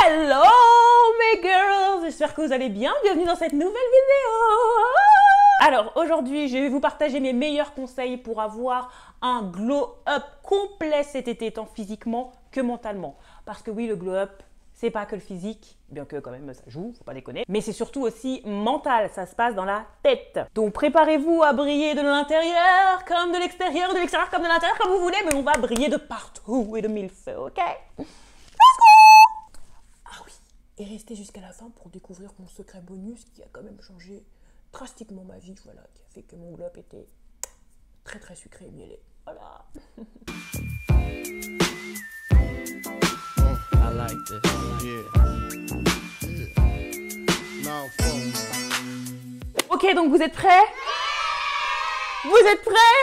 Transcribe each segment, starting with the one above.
Hello mes girls, j'espère que vous allez bien, bienvenue dans cette nouvelle vidéo. Alors aujourd'hui je vais vous partager mes meilleurs conseils pour avoir un glow up complet cet été, tant physiquement que mentalement. Parce que oui, le glow up, c'est pas que le physique, bien que quand même ça joue, faut pas déconner, mais c'est surtout aussi mental, ça se passe dans la tête. Donc préparez-vous à briller de l'intérieur comme de l'extérieur comme de l'intérieur, comme vous voulez, mais on va briller de partout et de mille feux, ok? Et restez jusqu'à la fin pour découvrir mon secret bonus qui a quand même changé drastiquement ma vie, voilà, qui a fait que mon glow up était très très sucré et mielé. Voilà. I like this. Ok, donc vous êtes prêts? Vous êtes prêts?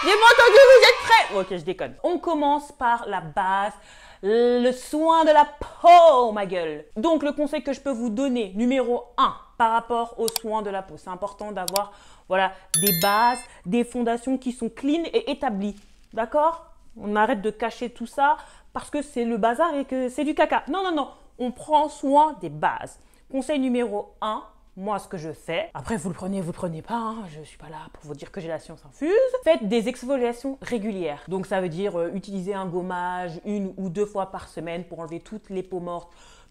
J'ai entendu, vous êtes prêts? Ok, je déconne. On commence par la base. Le soin de la peau, ma gueule. Donc, le conseil que je peux vous donner, numéro 1, par rapport aux soins de la peau. C'est important d'avoir, voilà, des bases, des fondations qui sont clean et établies. D'accord? On arrête de cacher tout ça parce que c'est le bazar et que c'est du caca. Non, non, non. On prend soin des bases. Conseil numéro 1. Moi, ce que je fais, après vous le prenez pas, hein, je suis pas là pour vous dire que j'ai la science infuse. Faites des exfoliations régulières. Donc ça veut dire utiliser un gommage 1 ou 2 fois par semaine pour enlever toutes les peaux mortes,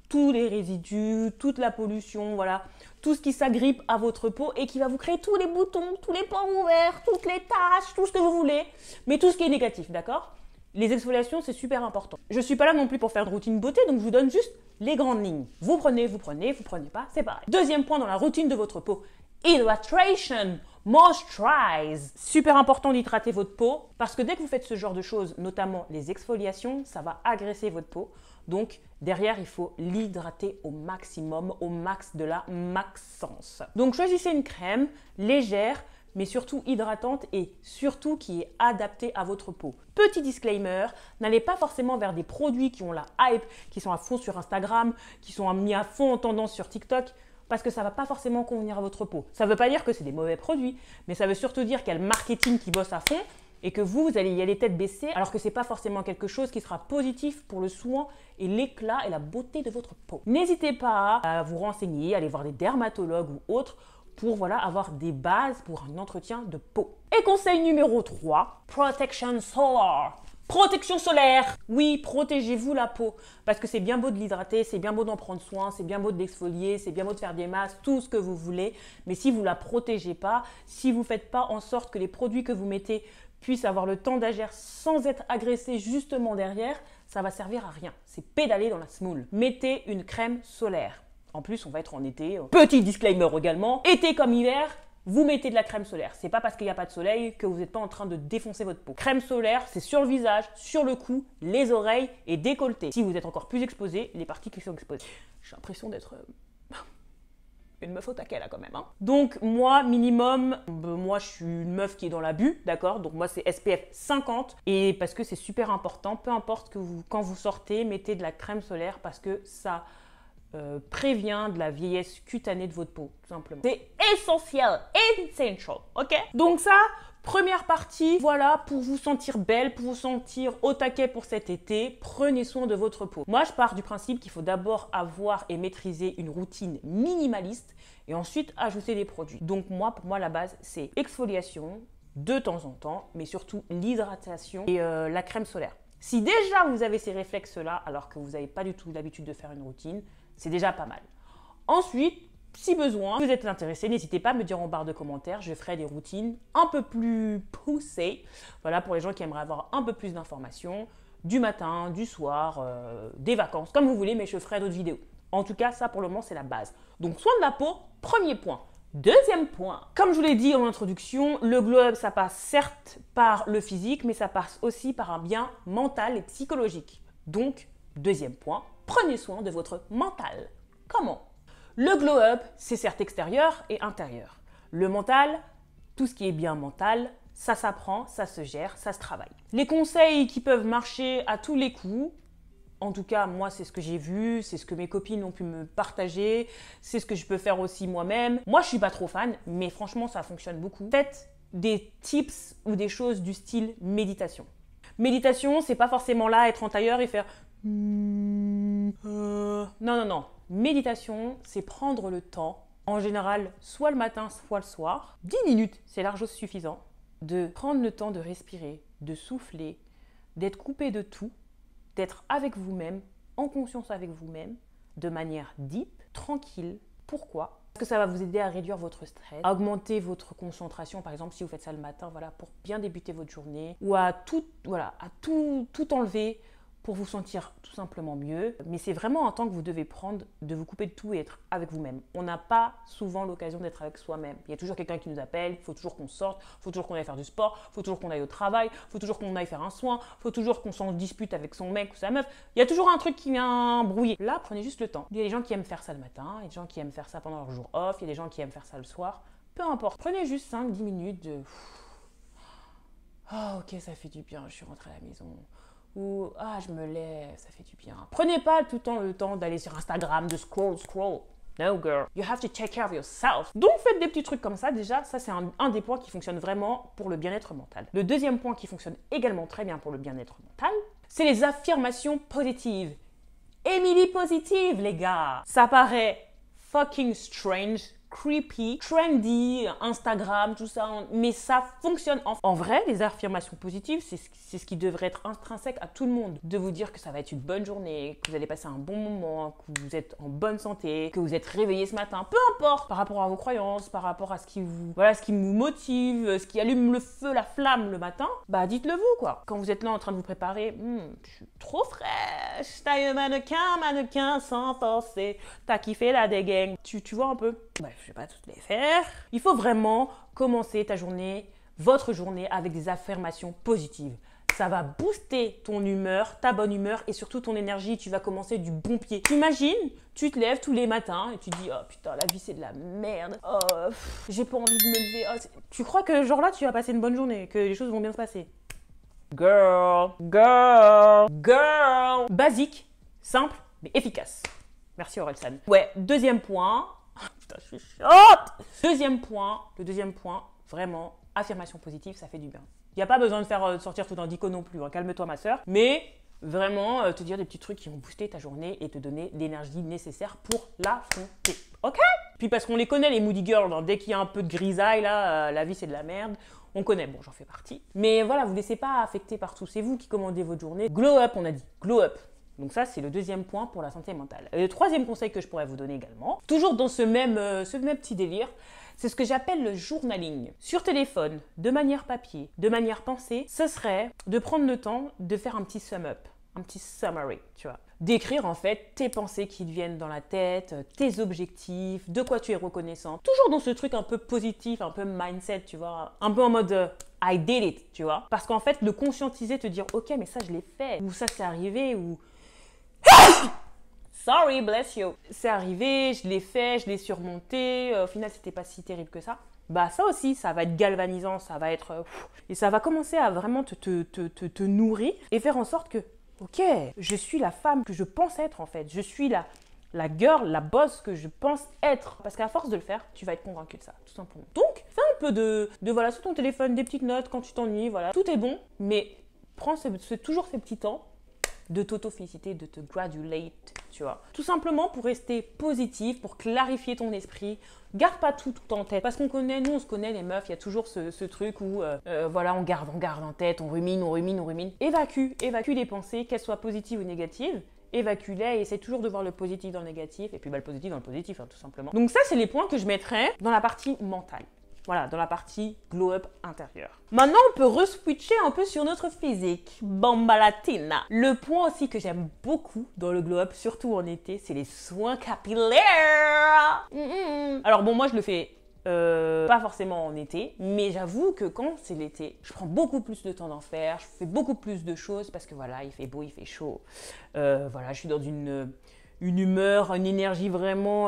tous les résidus, toute la pollution, voilà. Tout ce qui s'agrippe à votre peau et qui va vous créer tous les boutons, tous les pores ouverts, toutes les taches, tout ce que vous voulez, mais tout ce qui est négatif, d'accord ? Les exfoliations, c'est super important. Je ne suis pas là non plus pour faire de routine beauté, donc je vous donne juste les grandes lignes. Vous prenez pas, c'est pareil. Deuxième point dans la routine de votre peau, hydration, moisturize. Super important d'hydrater votre peau, parce que dès que vous faites ce genre de choses, notamment les exfoliations, ça va agresser votre peau. Donc, derrière, il faut l'hydrater au maximum, au max de la maxence. Donc, choisissez une crème légère, mais surtout hydratante et surtout qui est adaptée à votre peau. Petit disclaimer, n'allez pas forcément vers des produits qui ont la hype, qui sont à fond sur Instagram, qui sont mis à fond en tendance sur TikTok, parce que ça ne va pas forcément convenir à votre peau. Ça ne veut pas dire que c'est des mauvais produits, mais ça veut surtout dire qu'il y a le marketing qui bosse à fond et que vous allez y aller tête baissée, alors que ce n'est pas forcément quelque chose qui sera positif pour le soin et l'éclat et la beauté de votre peau. N'hésitez pas à vous renseigner, aller voir des dermatologues ou autres, pour voilà, avoir des bases pour un entretien de peau. Et conseil numéro 3, protection solar. Protection solaire. Oui, protégez-vous la peau. Parce que c'est bien beau de l'hydrater, c'est bien beau d'en prendre soin, c'est bien beau de l'exfolier, c'est bien beau de faire des masques, tout ce que vous voulez. Mais si vous ne la protégez pas, si vous ne faites pas en sorte que les produits que vous mettez puissent avoir le temps d'agir sans être agressés justement derrière, ça va servir à rien. C'est pédaler dans la semoule. Mettez une crème solaire. En plus, on va être en été. Petit disclaimer également, été comme hiver, vous mettez de la crème solaire. C'est pas parce qu'il n'y a pas de soleil que vous n'êtes pas en train de défoncer votre peau. Crème solaire, c'est sur le visage, sur le cou, les oreilles et décolleté. Si vous êtes encore plus exposé, les parties qui sont exposées. J'ai l'impression d'être une meuf au taquet là quand même. Hein. Donc moi, minimum, moi je suis une meuf qui est dans l'abus, d'accord? Donc moi c'est SPF 50 et parce que c'est super important, peu importe que quand vous sortez, mettez de la crème solaire parce que ça prévient de la vieillesse cutanée de votre peau, tout simplement. C'est essentiel, essential, ok? Donc ça, première partie, voilà, pour vous sentir belle, pour vous sentir au taquet pour cet été, prenez soin de votre peau. Moi, je pars du principe qu'il faut d'abord avoir et maîtriser une routine minimaliste et ensuite ajouter des produits. Donc moi, pour moi, la base, c'est exfoliation de temps en temps, mais surtout l'hydratation et la crème solaire. Si déjà vous avez ces réflexes-là, alors que vous n'avez pas du tout l'habitude de faire une routine, c'est déjà pas mal. Ensuite, si besoin, vous êtes intéressé, n'hésitez pas à me dire en barre de commentaires. Je ferai des routines un peu plus poussées. Voilà, pour les gens qui aimeraient avoir un peu plus d'informations, du matin, du soir, des vacances, comme vous voulez, mais je ferai d'autres vidéos. En tout cas, ça pour le moment, c'est la base. Donc, soin de la peau, premier point. Deuxième point, comme je vous l'ai dit en introduction, le glow up, ça passe certes par le physique, mais ça passe aussi par un bien mental et psychologique. Donc, deuxième point, prenez soin de votre mental. Comment? Le glow up, c'est certes extérieur et intérieur. Le mental, tout ce qui est bien mental, ça s'apprend, ça se gère, ça se travaille. Les conseils qui peuvent marcher à tous les coups, en tout cas, moi, c'est ce que j'ai vu, c'est ce que mes copines ont pu me partager, c'est ce que je peux faire aussi moi-même. Moi, je suis pas trop fan, mais franchement, ça fonctionne beaucoup. Faites des tips ou des choses du style méditation. Méditation, c'est pas forcément là, être en tailleur et faire non, Non, non, non. Méditation, c'est prendre le temps, en général, soit le matin, soit le soir. 10 minutes, c'est largement suffisant. De prendre le temps de respirer, de souffler, d'être coupé de tout, d'être avec vous-même, en conscience avec vous-même, de manière deep, tranquille. Pourquoi ? Parce que ça va vous aider à réduire votre stress, à augmenter votre concentration, par exemple si vous faites ça le matin, voilà, pour bien débuter votre journée, ou à tout enlever pour vous sentir tout simplement mieux. Mais c'est vraiment un temps que vous devez prendre de vous couper de tout et être avec vous-même. On n'a pas souvent l'occasion d'être avec soi-même. Il y a toujours quelqu'un qui nous appelle, il faut toujours qu'on sorte, il faut toujours qu'on aille faire du sport, il faut toujours qu'on aille au travail, il faut toujours qu'on aille faire un soin, il faut toujours qu'on s'en dispute avec son mec ou sa meuf. Il y a toujours un truc qui vient brouiller. Là, prenez juste le temps. Il y a des gens qui aiment faire ça le matin, il y a des gens qui aiment faire ça pendant leur jour off, il y a des gens qui aiment faire ça le soir. Peu importe. Prenez juste 5-10 minutes de... Oh, ok, ça fait du bien, je suis rentrée à la maison. Ou ah, je me lève, ça fait du bien. Prenez pas tout le temps d'aller sur Instagram, de scroll. No girl, you have to take care of yourself. Donc faites des petits trucs comme ça, déjà, ça c'est un des points qui fonctionne vraiment pour le bien-être mental. Le deuxième point qui fonctionne également très bien pour le bien-être mental, c'est les affirmations positives. Emily positive, les gars. Ça paraît fucking strange, creepy, trendy, Instagram, tout ça, mais ça fonctionne. En vrai, les affirmations positives, c'est ce qui devrait être intrinsèque à tout le monde. De vous dire que ça va être une bonne journée, que vous allez passer un bon moment, que vous êtes en bonne santé, que vous êtes réveillé ce matin, peu importe, par rapport à vos croyances, par rapport à ce qui vous motive, ce qui allume le feu, la flamme le matin, bah dites-le vous, quoi. Quand vous êtes là en train de vous préparer, je suis trop fraîche, taille mannequin sans forcer, t'as kiffé la dégaine, tu vois un peu. Bref, je vais pas toutes les faire. Il faut vraiment commencer votre journée avec des affirmations positives. Ça va booster ton humeur, ta bonne humeur et surtout ton énergie. Tu vas commencer du bon pied. T'imagines, tu te lèves tous les matins et tu dis « Oh putain, la vie c'est de la merde. Oh, j'ai pas envie de me lever. Oh, » Tu crois que genre là, tu vas passer une bonne journée, que les choses vont bien se passer. Girl. Basique, simple, mais efficace. Merci Orelsan. Ouais, deuxième point. Putain, je suis chiante. Le deuxième point, vraiment, affirmation positive, ça fait du bien. Il n'y a pas besoin de faire sortir tout un dico non plus, hein. Calme-toi ma soeur. Mais vraiment, te dire des petits trucs qui vont booster ta journée et te donner l'énergie nécessaire pour l'affronter. Ok ? Puis parce qu'on les connaît, les moody girls, hein. Dès qu'il y a un peu de grisaille, là, la vie c'est de la merde. On connaît, bon, j'en fais partie. Mais voilà, vous ne laissez pas affecter par tout. C'est vous qui commandez votre journée. Glow up, on a dit. Glow up. Donc ça, c'est le deuxième point pour la santé mentale. Et le troisième conseil que je pourrais vous donner également, toujours dans ce même petit délire, c'est ce que j'appelle le journaling. Sur téléphone, de manière papier, de manière pensée, ce serait de prendre le temps de faire un petit sum up, un petit summary, tu vois. D'écrire en fait tes pensées qui te viennent dans la tête, tes objectifs, de quoi tu es reconnaissant. Toujours dans ce truc un peu positif, un peu mindset, tu vois. Un peu en mode I did it, tu vois. Parce qu'en fait, le conscientiser, te dire ok, mais ça je l'ai fait, ou ça c'est arrivé, ou sorry, bless you. C'est arrivé, je l'ai fait, je l'ai surmonté. Au final, c'était pas si terrible que ça. Bah ça aussi, ça va être galvanisant, ça va être... et ça va commencer à vraiment te nourrir et faire en sorte que, ok, je suis la femme que je pense être en fait. Je suis la girl, la boss que je pense être. Parce qu'à force de le faire, tu vas être convaincu de ça, tout simplement. Donc, fais un peu de voilà, sur ton téléphone, des petites notes quand tu t'ennuies, voilà. Tout est bon, mais prends toujours ces petits temps de t'auto-féliciter, de te gratulate, tu vois. Tout simplement pour rester positif, pour clarifier ton esprit. Garde pas tout en tête. Parce qu'on connaît, nous on se connaît les meufs, il y a toujours ce truc où voilà, on garde en tête, on rumine. Évacue les pensées, qu'elles soient positives ou négatives. Évacue-les et essaie toujours de voir le positif dans le négatif. Et puis le positif dans le positif, hein, tout simplement. Donc ça, c'est les points que je mettrais dans la partie mentale. Voilà, dans la partie glow-up intérieur. Maintenant, on peut re-switcher un peu sur notre physique. Bomba latina. Le point aussi que j'aime beaucoup dans le glow-up, surtout en été, c'est les soins capillaires. Alors bon, moi je le fais pas forcément en été, mais j'avoue que quand c'est l'été, je prends beaucoup plus de temps d'en faire, je fais beaucoup plus de choses parce que voilà, il fait beau, il fait chaud. Voilà, je suis dans une humeur, une énergie vraiment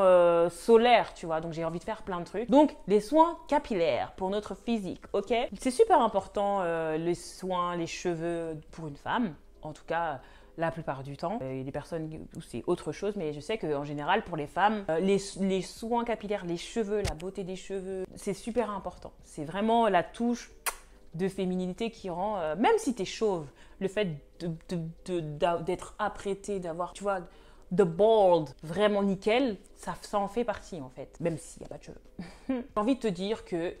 solaire, tu vois. Donc, j'ai envie de faire plein de trucs. Donc, les soins capillaires pour notre physique, ok? C'est super important, les soins, les cheveux pour une femme. En tout cas, la plupart du temps. Il y a des personnes où c'est autre chose, mais je sais qu'en général, pour les femmes, les soins capillaires, les cheveux, la beauté des cheveux, c'est super important. C'est vraiment la touche de féminité qui rend, même si t'es chauve, le fait d'être apprêtée, d'avoir, tu vois, de bald, vraiment nickel, ça en fait partie en fait, même s'il n'y a pas de cheveux. J'ai envie de te dire que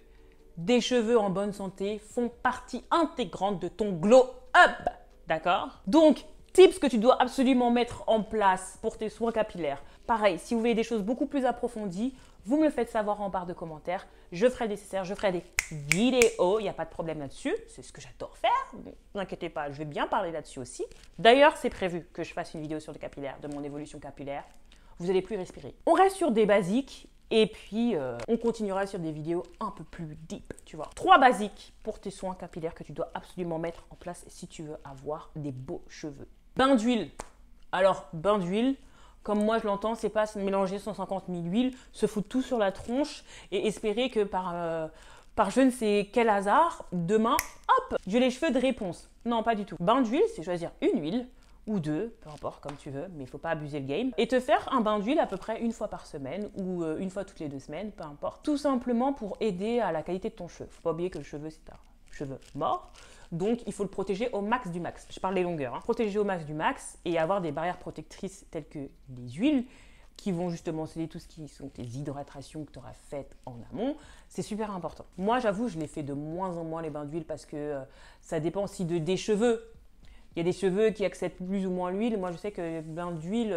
des cheveux en bonne santé font partie intégrante de ton glow up, d'accord? Donc, tips que tu dois absolument mettre en place pour tes soins capillaires. Pareil, si vous voulez des choses beaucoup plus approfondies, vous me le faites savoir en barre de commentaires. Je ferai le nécessaire, je ferai des vidéos, il n'y a pas de problème là-dessus. C'est ce que j'adore faire. Ne vous inquiétez pas, je vais bien parler là-dessus aussi. D'ailleurs, c'est prévu que je fasse une vidéo sur le capillaire, de mon évolution capillaire. Vous n'allez plus respirer. On reste sur des basiques et puis on continuera sur des vidéos un peu plus deep, tu vois. 3 basiques pour tes soins capillaires que tu dois absolument mettre en place si tu veux avoir des beaux cheveux. Bain d'huile. Alors, bain d'huile, comme moi je l'entends, c'est pas mélanger 150 000 huiles, se foutre tout sur la tronche et espérer que par je ne sais quel hasard, demain, hop, j'ai les cheveux de réponse. Non, pas du tout. Bain d'huile, c'est choisir une huile ou 2, peu importe, comme tu veux, mais il ne faut pas abuser le game. Et te faire un bain d'huile à peu près une fois par semaine ou une fois toutes les 2 semaines, peu importe. Tout simplement pour aider à la qualité de ton cheveu. Il ne faut pas oublier que le cheveu, c'est un cheveu mort. Donc, il faut le protéger au max du max. Je parle des longueurs. Hein. Protéger au max du max et avoir des barrières protectrices telles que les huiles qui vont justement céder tout ce qui sont tes hydratations que tu auras faites en amont. C'est super important. Moi, j'avoue, je les fais de moins en moins les bains d'huile parce que ça dépend aussi des cheveux. Il y a des cheveux qui acceptent plus ou moins l'huile. Moi, je sais que le bain d'huile,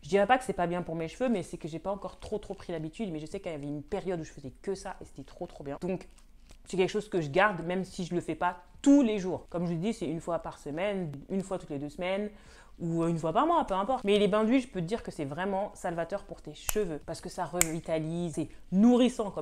je dirais pas que c'est pas bien pour mes cheveux, mais c'est que j'ai pas encore trop pris l'habitude. Mais je sais qu'il y avait une période où je faisais que ça et c'était trop bien. Donc, c'est quelque chose que je garde même si je le fais pas tous les jours. Comme je vous dis, c'est une fois par semaine, une fois toutes les 2 semaines ou une fois par mois, peu importe. Mais les bains d'huile, je peux te dire que c'est vraiment salvateur pour tes cheveux parce que ça revitalise, c'est nourrissant,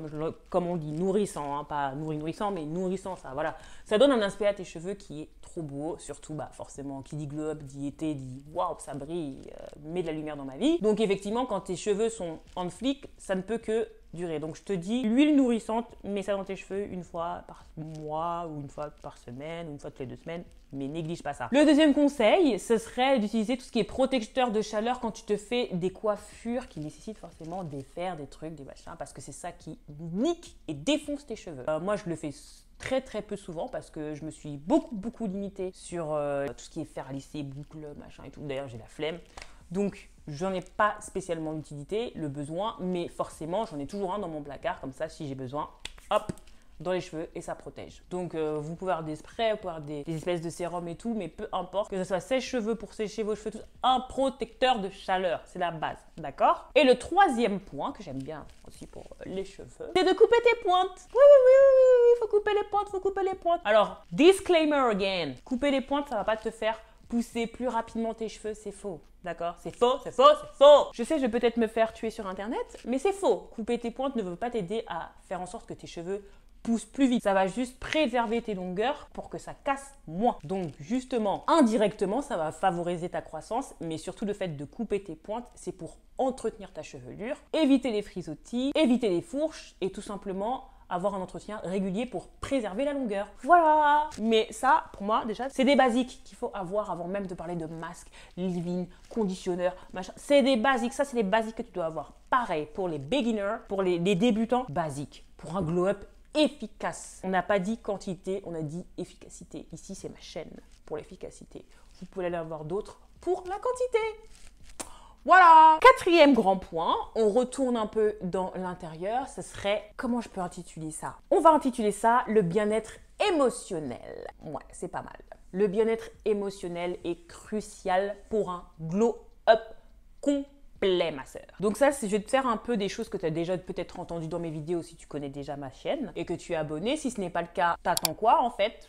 comme on dit, nourrissant, hein, pas nourrissant, mais nourrissant, ça, voilà. Ça donne un aspect à tes cheveux qui est trop beau, surtout, forcément, qui dit glow up, dit été, dit waouh, ça brille, met de la lumière dans ma vie. Donc, effectivement, quand tes cheveux sont en flic, ça ne peut que durer. Donc, je te dis, l'huile nourrissante, mets ça dans tes cheveux une fois par mois ou une fois par semaine ou une fois toutes les 2 semaines, mais néglige pas ça. Le deuxième conseil, ce serait d'utiliser tout ce qui est protecteur de chaleur quand tu te fais des coiffures qui nécessitent forcément des fers, des trucs, des machins, parce que c'est ça qui nique et défonce tes cheveux. Moi, je le fais très peu souvent parce que je me suis beaucoup limitée sur tout ce qui est fer à lisser, boucles, machin et tout. D'ailleurs, j'ai la flemme. Donc, j'en ai pas spécialement l'utilité, le besoin, mais forcément, j'en ai toujours un dans mon placard. Comme ça, si j'ai besoin, hop, dans les cheveux et ça protège. Donc, vous pouvez avoir des sprays, vous pouvez avoir des espèces de sérum et tout, mais peu importe, que ce soit sèche-cheveux pour sécher vos cheveux, tout, un protecteur de chaleur, c'est la base, d'accord? Et le 3e point, que j'aime bien aussi pour les cheveux, c'est de couper tes pointes. Oui, il faut couper les pointes, Alors, disclaimer again, couper les pointes, ça va pas te faire pousser plus rapidement tes cheveux, c'est faux. D'accord? C'est faux. Je sais, je vais peut-être me faire tuer sur Internet, mais c'est faux. Couper tes pointes ne veut pas t'aider à faire en sorte que tes cheveux poussent plus vite. Ça va juste préserver tes longueurs pour que ça casse moins. Donc, justement, indirectement, ça va favoriser ta croissance, mais surtout le fait de couper tes pointes, c'est pour entretenir ta chevelure, éviter les frisottis, éviter les fourches et tout simplement avoir un entretien régulier pour préserver la longueur. Voilà. Mais ça, pour moi, déjà, c'est des basiques qu'il faut avoir avant même de parler de masque, leave-in, conditionneur, machin. C'est des basiques. Ça, c'est les basiques que tu dois avoir. Pareil pour les beginners, pour les débutants, basiques. Pour un glow-up efficace. On n'a pas dit quantité, on a dit efficacité. Ici, c'est ma chaîne pour l'efficacité. Vous pouvez aller en avoir d'autres pour la quantité. Voilà. 4e grand point, on retourne un peu dans l'intérieur, ce serait, comment je peux intituler ça? On va intituler ça le bien-être émotionnel. Ouais, c'est pas mal. Le bien-être émotionnel est crucial pour un glow-up complet, ma sœur. Donc ça, je vais te faire un peu des choses que tu as déjà peut-être entendues dans mes vidéos si tu connais déjà ma chaîne et que tu es abonné. Si ce n'est pas le cas, t'attends quoi en fait?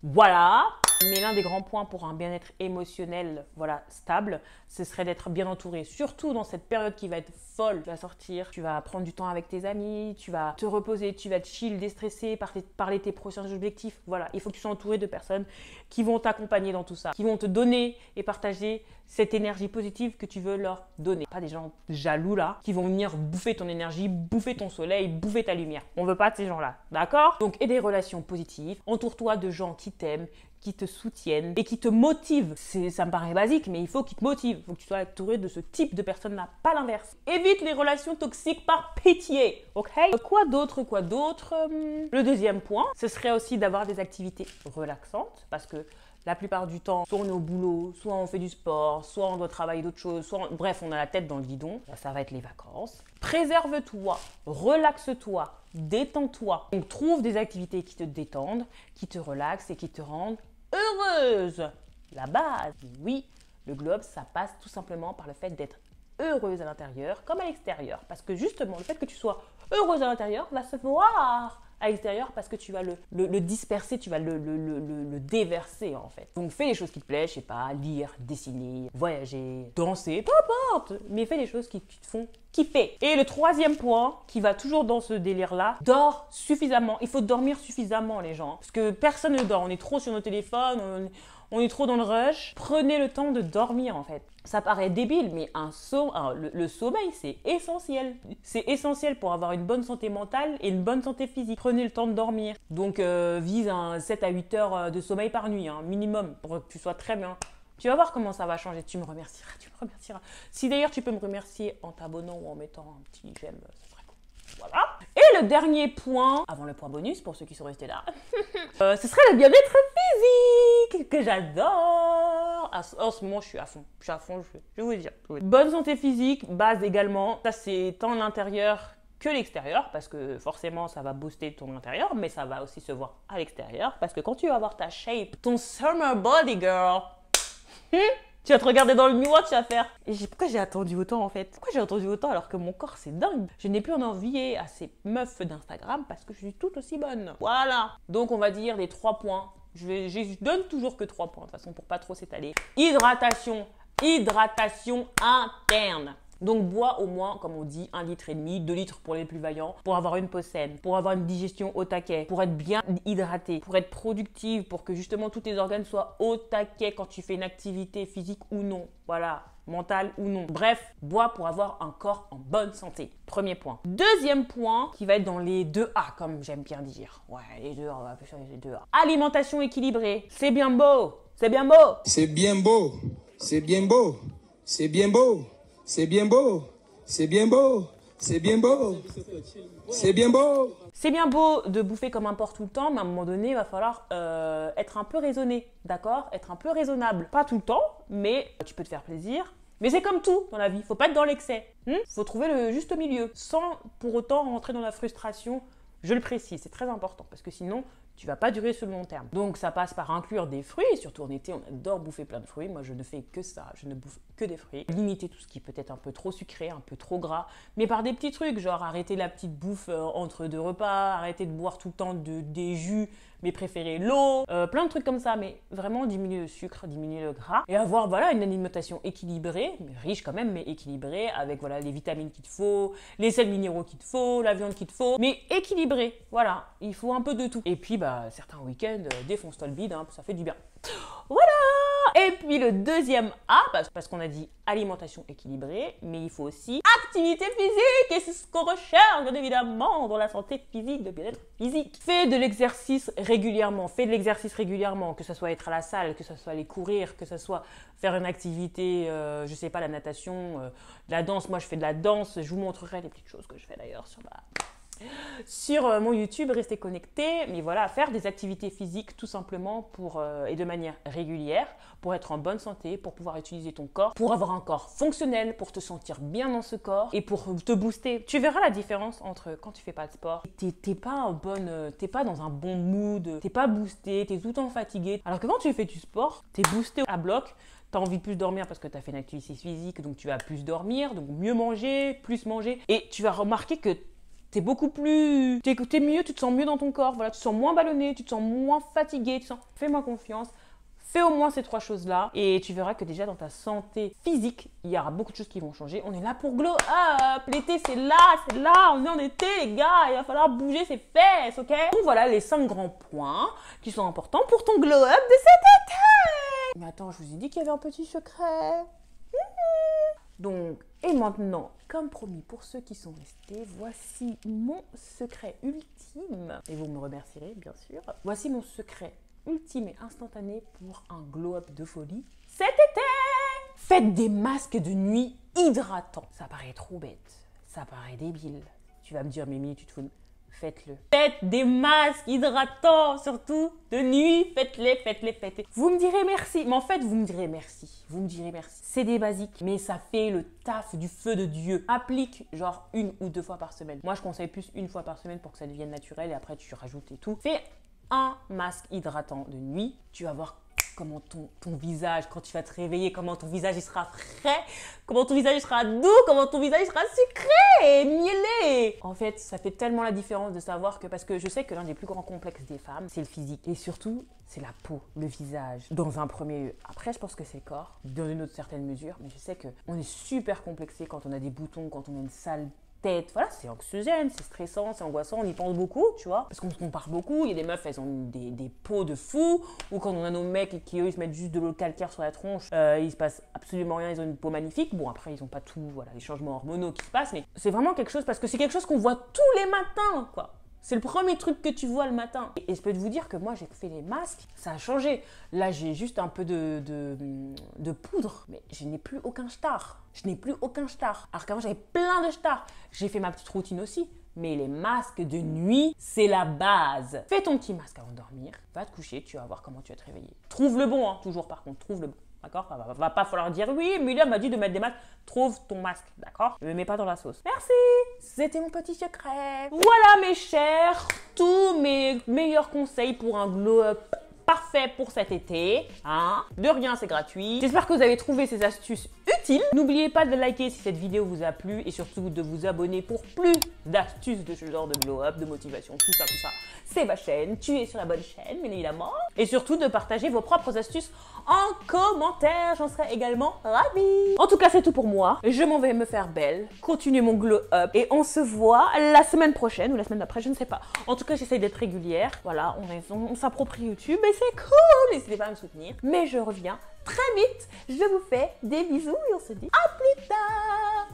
Voilà. Mais l'un des grands points pour un bien-être émotionnel, voilà, stable, ce serait d'être bien entouré. Surtout dans cette période qui va être folle. Tu vas sortir, tu vas prendre du temps avec tes amis, tu vas te reposer, tu vas te chill, déstresser, parler de tes prochains objectifs. Voilà, il faut que tu sois entouré de personnes qui vont t'accompagner dans tout ça, qui vont te donner et partager cette énergie positive que tu veux leur donner. Pas des gens jaloux là, qui vont venir bouffer ton énergie, bouffer ton soleil, bouffer ta lumière. On veut pas de ces gens-là, d'accord? Donc, aie des relations positives. Entoure-toi de gens qui t'aiment, qui te soutiennent et qui te motivent. Ça me paraît basique, mais il faut qu'ils te motivent. Il faut que tu sois entouré de ce type de personnes-là, pas l'inverse. Évite les relations toxiques par pitié, ok? Quoi d'autre? Le 2e point, ce serait aussi d'avoir des activités relaxantes parce que la plupart du temps, soit on est au boulot, soit on fait du sport, soit on doit travailler d'autres choses, bref, on a la tête dans le guidon. Là, ça va être les vacances. Préserve-toi, relaxe-toi, détends-toi. Donc, trouve des activités qui te détendent, qui te relaxent et qui te rendent heureuse. La base, oui, le globe, ça passe tout simplement par le fait d'être heureuse à l'intérieur comme à l'extérieur. Parce que justement, le fait que tu sois heureuse à l'intérieur va se voir à l'extérieur parce que tu vas le disperser, tu vas le déverser en fait. Donc fais les choses qui te plaisent, je sais pas, lire, dessiner, voyager, danser, peu importe, mais fais les choses qui te font kiffer. Et le troisième point, qui va toujours dans ce délire-là, dors suffisamment. Il faut dormir suffisamment les gens, parce que personne ne dort, on est trop sur nos téléphones, on est trop dans le rush. Prenez le temps de dormir en fait. Ça paraît débile, mais le sommeil, c'est essentiel. C'est essentiel pour avoir une bonne santé mentale et une bonne santé physique. Prenez le temps de dormir. Donc, vise un 7 à 8 heures de sommeil par nuit, minimum, pour que tu sois très bien. Tu vas voir comment ça va changer. Tu me remercieras, tu me remercieras. Si d'ailleurs, tu peux me remercier en t'abonnant ou en mettant un petit j'aime, ça serait cool. Voilà. Et le dernier point, avant le point bonus, pour ceux qui sont restés là, ce serait le bien-être physique, que j'adore. En ce moment, je suis à fond, je vais vous dire. Bonne santé physique, base également. Ça, c'est tant l'intérieur que l'extérieur, parce que forcément, ça va booster ton intérieur, mais ça va aussi se voir à l'extérieur, parce que quand tu vas avoir ta shape, ton summer body, girl, tu vas te regarder dans le miroir, tu vas faire. Et pourquoi j'ai attendu autant en fait? Pourquoi j'ai attendu autant alors que mon corps c'est dingue? Je n'ai plus en envier à ces meufs d'Instagram parce que je suis tout aussi bonne. Voilà. Donc on va dire les 3 points. Je donne toujours que 3 points de toute façon pour pas trop s'étaler. Hydratation. Hydratation interne. Donc bois au moins, comme on dit, 1,5 litre, 2 litres pour les plus vaillants, pour avoir une peau saine, pour avoir une digestion au taquet, pour être bien hydraté, pour être productive, pour que justement tous tes organes soient au taquet quand tu fais une activité physique ou non. Voilà, mentale ou non. Bref, bois pour avoir un corps en bonne santé. Premier point. Deuxième point, qui va être dans les 2A, comme j'aime bien dire. Ouais, les 2A, on va appeler ça les 2A. Alimentation équilibrée. C'est bien beau. C'est bien beau. C'est bien beau. C'est bien beau. C'est bien beau. C'est bien beau, c'est bien beau, c'est bien beau, c'est bien beau. C'est bien beau de bouffer comme un porc tout le temps, mais à un moment donné, il va falloir être un peu raisonné, d'accord? Être un peu raisonnable. Pas tout le temps, mais tu peux te faire plaisir. Mais c'est comme tout dans la vie, il ne faut pas être dans l'excès. Il faut trouver le juste milieu, sans pour autant rentrer dans la frustration. Je le précise, c'est très important, parce que sinon, tu vas pas durer sur le long terme. Donc ça passe par inclure des fruits, surtout en été, on adore bouffer plein de fruits. Moi, je ne fais que ça, je ne bouffe que des fruits. Limiter tout ce qui peut être un peu trop sucré, un peu trop gras, mais par des petits trucs, genre arrêter la petite bouffe entre 2 repas, arrêter de boire tout le temps des jus, mais préférer l'eau, plein de trucs comme ça, mais vraiment diminuer le sucre, diminuer le gras, et avoir voilà une alimentation équilibrée, mais riche quand même, mais équilibrée, avec voilà les vitamines qu'il te faut, les sels minéraux qu'il te faut, la viande qu'il te faut, mais équilibrée, voilà, il faut un peu de tout. Et puis certains week-ends, défonce-toi le bide, ça fait du bien. Voilà. Et puis le deuxième A, parce qu'on a dit alimentation équilibrée, mais il faut aussi activité physique, et c'est ce qu'on recherche bien évidemment dans la santé physique, le bien-être physique. Fais de l'exercice régulièrement, que ce soit être à la salle, que ce soit aller courir, que ce soit faire une activité, je sais pas, la natation, la danse. Moi je fais de la danse, je vous montrerai les petites choses que je fais d'ailleurs sur mon YouTube, restez connectés, mais voilà, faire des activités physiques tout simplement et de manière régulière pour être en bonne santé, pour pouvoir utiliser ton corps, pour avoir un corps fonctionnel, pour te sentir bien dans ce corps et pour te booster. Tu verras la différence entre quand tu fais pas de sport, t'es pas dans un bon mood, t'es pas boosté, t'es tout le temps fatigué. Alors que quand tu fais du sport, t'es boosté à bloc. Tu as envie de plus dormir parce que tu as fait une activité physique, donc tu vas plus dormir, donc mieux manger, plus manger. Et tu vas remarquer que t'es mieux, tu te sens mieux dans ton corps, voilà, tu te sens moins ballonné, tu te sens moins fatigué, fais-moi confiance, fais au moins ces 3 choses-là et tu verras que déjà dans ta santé physique, il y aura beaucoup de choses qui vont changer. On est là pour glow up, l'été c'est là, on est en été les gars, il va falloir bouger ses fesses, ok? Donc voilà les 5 grands points qui sont importants pour ton glow up de cet été. Mais attends, je vous ai dit qu'il y avait un petit secret. Donc, et maintenant, comme promis pour ceux qui sont restés, voici mon secret ultime. Et vous me remercierez, bien sûr. Voici mon secret ultime et instantané pour un glow-up de folie cet été. Faites des masques de nuit hydratants. Ça paraît trop bête. Ça paraît débile. Tu vas me dire, Mimi, tu te fous. faites-le. Faites des masques hydratants, surtout de nuit, faites-les, faites-les, faites-les. Vous me direz merci, mais en fait, vous me direz merci. Vous me direz merci. C'est des basiques, mais ça fait le taf du feu de Dieu. Applique genre 1 ou 2 fois par semaine. Moi, je conseille plus 1 fois par semaine pour que ça devienne naturel et après, tu rajoutes et tout. Fais un masque hydratant de nuit. Tu vas voir comment ton visage, quand tu vas te réveiller, comment ton visage il sera frais, comment ton visage il sera doux, comment ton visage il sera sucré et mielé. En fait, ça fait tellement la différence de savoir que, parce que je sais que l'un des plus grands complexes des femmes, c'est le physique. Et surtout, c'est la peau, le visage, dans un premier lieu. Après, je pense que c'est le corps, dans une autre certaine mesure, mais je sais qu'on est super complexé quand on a des boutons, quand on a une sale tête, voilà, c'est anxiogène, c'est stressant, c'est angoissant, on y pense beaucoup, tu vois, parce qu'on se compare beaucoup. Il y a des meufs, elles ont des peaux de fou, ou quand on a nos mecs qui eux ils se mettent juste de l'eau calcaire sur la tronche, il se passe absolument rien, ils ont une peau magnifique. Bon, après ils ont pas tout, voilà, les changements hormonaux qui se passent, mais c'est vraiment quelque chose, parce que c'est quelque chose qu'on voit tous les matins, quoi. C'est le premier truc que tu vois le matin. Et je peux vous dire que moi, j'ai fait les masques, ça a changé. Là, j'ai juste un peu de poudre, mais je n'ai plus aucun star. Je n'ai plus aucun star. Alors qu'avant, j'avais plein de stars. J'ai fait ma petite routine aussi. Mais les masques de nuit, c'est la base. Fais ton petit masque avant de dormir. Va te coucher, tu vas voir comment tu vas te réveiller. Trouve le bon, hein, toujours par contre, trouve le bon. D'accord? Va pas falloir dire oui, Emilia m'a dit de mettre des masques. Trouve ton masque, d'accord? Ne me mets pas dans la sauce. Merci! C'était mon petit secret. Voilà mes chers, tous mes meilleurs conseils pour un glow-up parfait pour cet été. Hein? De rien, c'est gratuit. J'espère que vous avez trouvé ces astuces utiles. N'oubliez pas de liker si cette vidéo vous a plu et surtout de vous abonner pour plus d'astuces de ce genre de glow-up, de motivation, tout ça, tout ça. C'est ma chaîne, tu es sur la bonne chaîne, bien évidemment. Et surtout de partager vos propres astuces en commentaire, j'en serais également ravie. En tout cas, c'est tout pour moi. Je m'en vais me faire belle, continuer mon glow-up et on se voit la semaine prochaine ou la semaine d'après, je ne sais pas. En tout cas, j'essaye d'être régulière. Voilà, on s'approprie YouTube et c'est cool. N'hésitez pas à me soutenir. Mais je reviens très vite. Je vous fais des bisous et on se dit à plus tard.